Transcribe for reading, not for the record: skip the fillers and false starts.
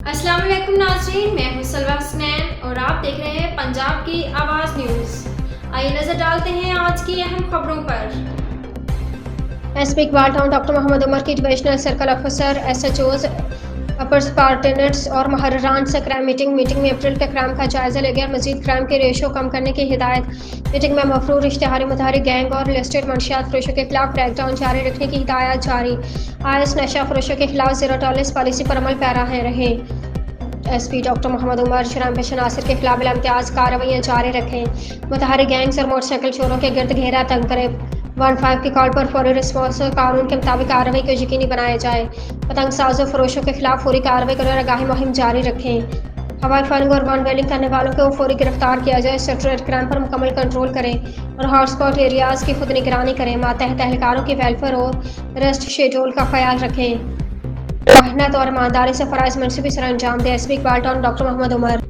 अस्सलाम वालेकुम नाज़रीन, मैं हूं सलवा हसनैन और आप देख रहे हैं पंजाब की आवाज़ न्यूज़। आइए नज़र डालते हैं आज की अहम खबरों पर। SP Iqbal town doctor Mohammad Umar की divisional circle officer SHOs upper superintendents और महर्रान से क्राइम मीटिंग में अप्रैल के क्राइम का जायजा ले गया। मजीद क्राइम के रेशो कम करने की हिदायत। मीटिंग में मफरूर इश्तिहारी मुतहरिक गैंग और लिस्टेड मंशियात फरोशों के खिलाफ क्रैकडाउन जारी रखने की हिदायत जारी। आईएस नशा फरोशों के खिलाफ जीरो टॉलरेंस पॉलिसी पर अमल पैरा है रहे। एसपी डॉक्टर मोहम्मद उमर शराब पेश नासिर के खिलाफ इम्तियाज कार्रवाइयाँ जारी रखें। मुतहरिक गैंग्स और मोटरसाइकिल चोरों के गिरद घेरा तंग करें। 15 की कॉल पर फौरी रिस्पॉन्स और कानून के मुताबिक कार्रवाई को यकीनी बनाया जाए। पतंग साजों फरोशों के खिलाफ फौरी कार्रवाई कर आगाही मुहिम जारी रखें। हवाई फायरिंग और वन वेलिंग करने वालों को फौरी गिरफ्तार किया जाए। सेक्टर क्राइम पर मुकम्मल कंट्रोल करें और हॉटस्पॉट एरियाज की खुद निगरानी करें। मातहत एहलकारों के वेलफेयर और रेस्ट शेड्यूल का ख्याल रखें। मेहनत और ईमानदारी से फ़राइज़ मनसूबी सर अंजाम दें। SP Iqbal town doctor Mohammad Umar.